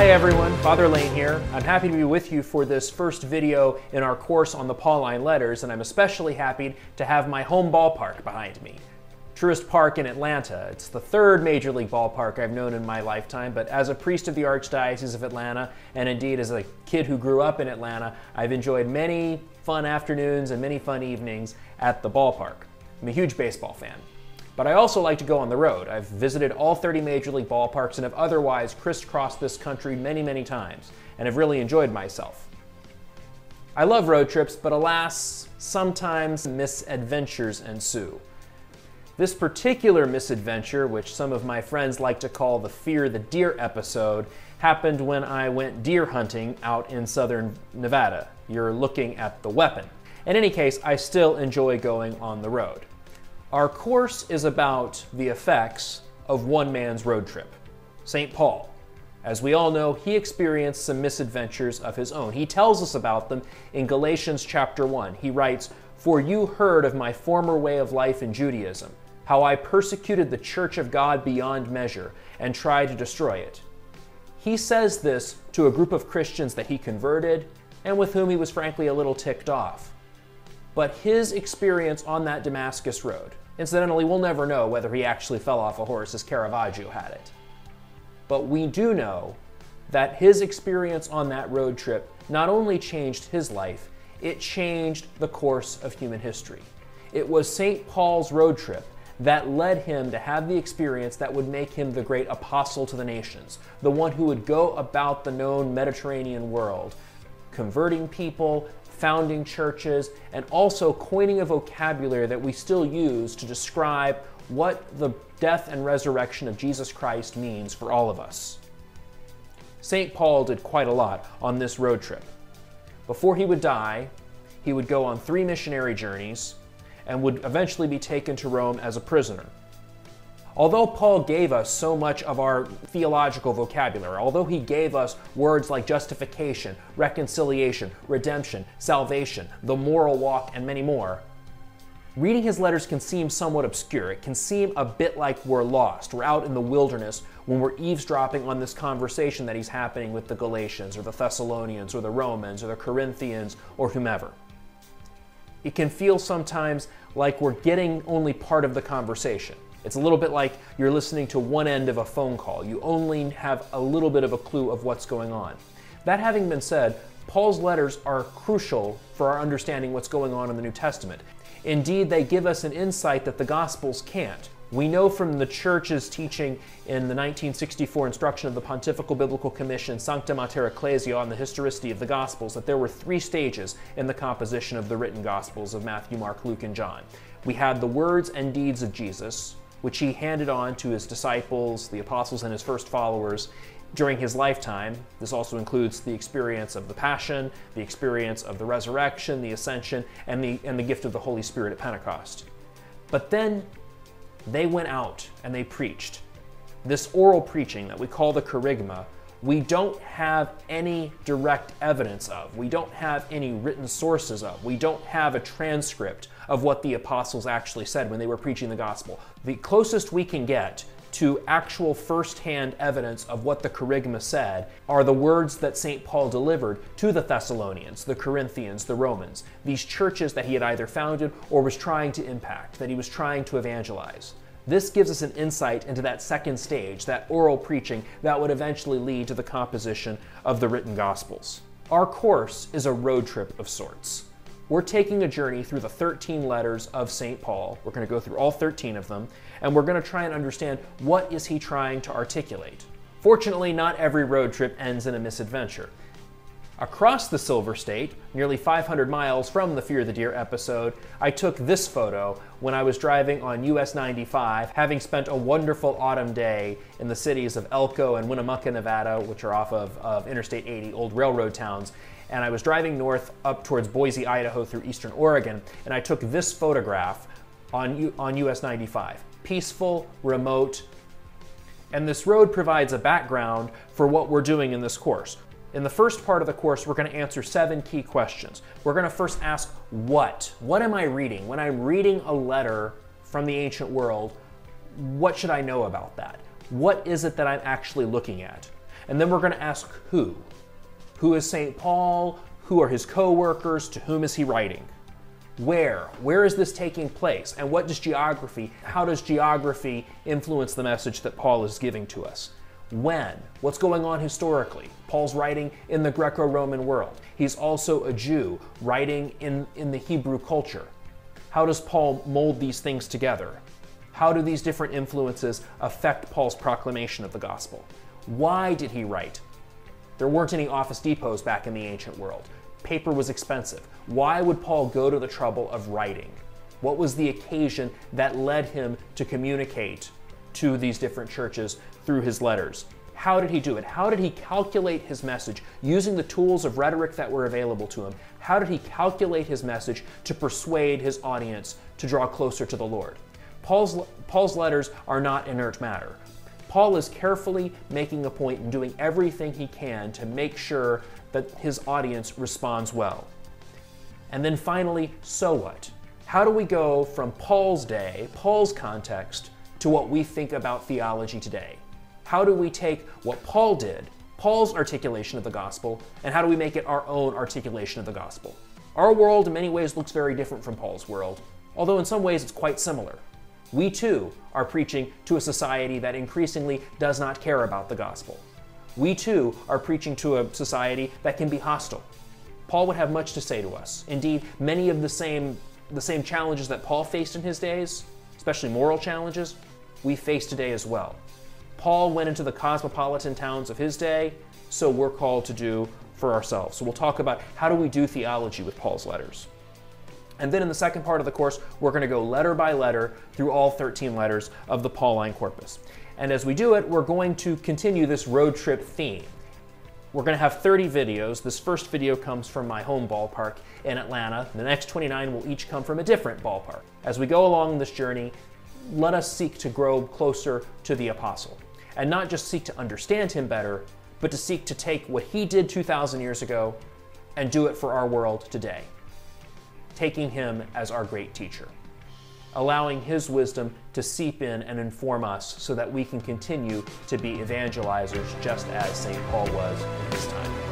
Hi everyone, Father Lane here. I'm happy to be with you for this first video in our course on the Pauline letters, and I'm especially happy to have my home ballpark behind me. Truist Park in Atlanta. It's the third major league ballpark I've known in my lifetime, but as a priest of the Archdiocese of Atlanta, and indeed as a kid who grew up in Atlanta, I've enjoyed many fun afternoons and many fun evenings at the ballpark. I'm a huge baseball fan. But I also like to go on the road. I've visited all 30 major league ballparks and have otherwise crisscrossed this country many, many times, and have really enjoyed myself. I love road trips, but alas, sometimes misadventures ensue. This particular misadventure, which some of my friends like to call the Fear the Deer episode, happened when I went deer hunting out in southern Nevada. You're looking at the weapon. In any case, I still enjoy going on the road. Our course is about the effects of one man's road trip, St. Paul. As we all know, he experienced some misadventures of his own. He tells us about them in Galatians chapter 1. He writes, "For you heard of my former way of life in Judaism, how I persecuted the church of God beyond measure and tried to destroy it." He says this to a group of Christians that he converted and with whom he was frankly a little ticked off. But his experience on that Damascus Road, incidentally, we'll never know whether he actually fell off a horse as Caravaggio had it. But we do know that his experience on that road trip not only changed his life, it changed the course of human history. It was St. Paul's road trip that led him to have the experience that would make him the great apostle to the nations, the one who would go about the known Mediterranean world, converting people, founding churches, and also coining a vocabulary that we still use to describe what the death and resurrection of Jesus Christ means for all of us. St. Paul did quite a lot on this road trip. Before he would die, he would go on 3 missionary journeys and would eventually be taken to Rome as a prisoner. Although Paul gave us so much of our theological vocabulary, although he gave us words like justification, reconciliation, redemption, salvation, the moral walk, and many more, reading his letters can seem somewhat obscure. It can seem a bit like we're lost. We're out in the wilderness when we're eavesdropping on this conversation that he's happening with the Galatians or the Thessalonians or the Romans or the Corinthians or whomever. It can feel sometimes like we're getting only part of the conversation. It's a little bit like you're listening to one end of a phone call. You only have a little bit of a clue of what's going on. That having been said, Paul's letters are crucial for our understanding what's going on in the New Testament. Indeed, they give us an insight that the Gospels can't. We know from the Church's teaching in the 1964 instruction of the Pontifical Biblical Commission, Sancta Mater Ecclesiae, on the historicity of the Gospels, that there were 3 stages in the composition of the written Gospels of Matthew, Mark, Luke, and John. We had the words and deeds of Jesus, which he handed on to his disciples, the apostles, and his first followers during his lifetime. This also includes the experience of the Passion, the experience of the resurrection, the ascension, and the gift of the Holy Spirit at Pentecost. But then they went out and they preached. This oral preaching that we call the kerygma, we don't have any direct evidence of. We don't have any written sources of. We don't have a transcript of what the apostles actually said when they were preaching the gospel. The closest we can get to actual first-hand evidence of what the kerygma said are the words that St. Paul delivered to the Thessalonians, the Corinthians, the Romans, these churches that he had either founded or was trying to impact, that he was trying to evangelize. This gives us an insight into that second stage, that oral preaching that would eventually lead to the composition of the written Gospels. Our course is a road trip of sorts. We're taking a journey through the 13 letters of St. Paul. We're going to go through all 13 of them, and we're going to try and understand what is he trying to articulate. Fortunately, not every road trip ends in a misadventure. Across the Silver State, nearly 500 miles from the Fear the Deer episode, I took this photo when I was driving on US 95, having spent a wonderful autumn day in the cities of Elko and Winnemucca, Nevada, which are off of Interstate 80, old railroad towns. And I was driving north up towards Boise, Idaho through eastern Oregon, and I took this photograph on US 95. Peaceful, remote, and this road provides a background for what we're doing in this course. In the first part of the course, we're going to answer 7 key questions. We're going to first ask, what? What am I reading? When I'm reading a letter from the ancient world, what should I know about that? What is it that I'm actually looking at? And then we're going to ask who. Who is St. Paul? Who are his co-workers? To whom is he writing? Where? Where is this taking place? And what does geography, how does geography influence the message that Paul is giving to us? When? What's going on historically? Paul's writing in the Greco-Roman world. He's also a Jew writing in the Hebrew culture. How does Paul mold these things together? How do these different influences affect Paul's proclamation of the gospel? Why did he write? There weren't any office depots back in the ancient world. Paper was expensive. Why would Paul go to the trouble of writing? What was the occasion that led him to communicate to these different churches through his letters? How did he do it? How did he calculate his message using the tools of rhetoric that were available to him? How did he calculate his message to persuade his audience to draw closer to the Lord? Paul's letters are not inert matter. Paul is carefully making a point and doing everything he can to make sure that his audience responds well. And then finally, so what? How do we go from Paul's day, Paul's context, to what we think about theology today? How do we take what Paul did, Paul's articulation of the gospel, and how do we make it our own articulation of the gospel? Our world in many ways looks very different from Paul's world, although in some ways it's quite similar. We too are preaching to a society that increasingly does not care about the gospel. We too are preaching to a society that can be hostile. Paul would have much to say to us. Indeed, many of the same challenges that Paul faced in his days, especially moral challenges, we face today as well. Paul went into the cosmopolitan towns of his day, so we're called to do for ourselves. So we'll talk about how do we do theology with Paul's letters. And then in the second part of the course, we're going to go letter by letter through all 13 letters of the Pauline corpus. And as we do it, we're going to continue this road trip theme. We're going to have 30 videos. This first video comes from my home ballpark in Atlanta. The next 29 will each come from a different ballpark. As we go along this journey, let us seek to grow closer to the apostle. And not just seek to understand him better, but to seek to take what he did 2,000 years ago and do it for our world today. Taking him as our great teacher, allowing his wisdom to seep in and inform us so that we can continue to be evangelizers just as St. Paul was in his time.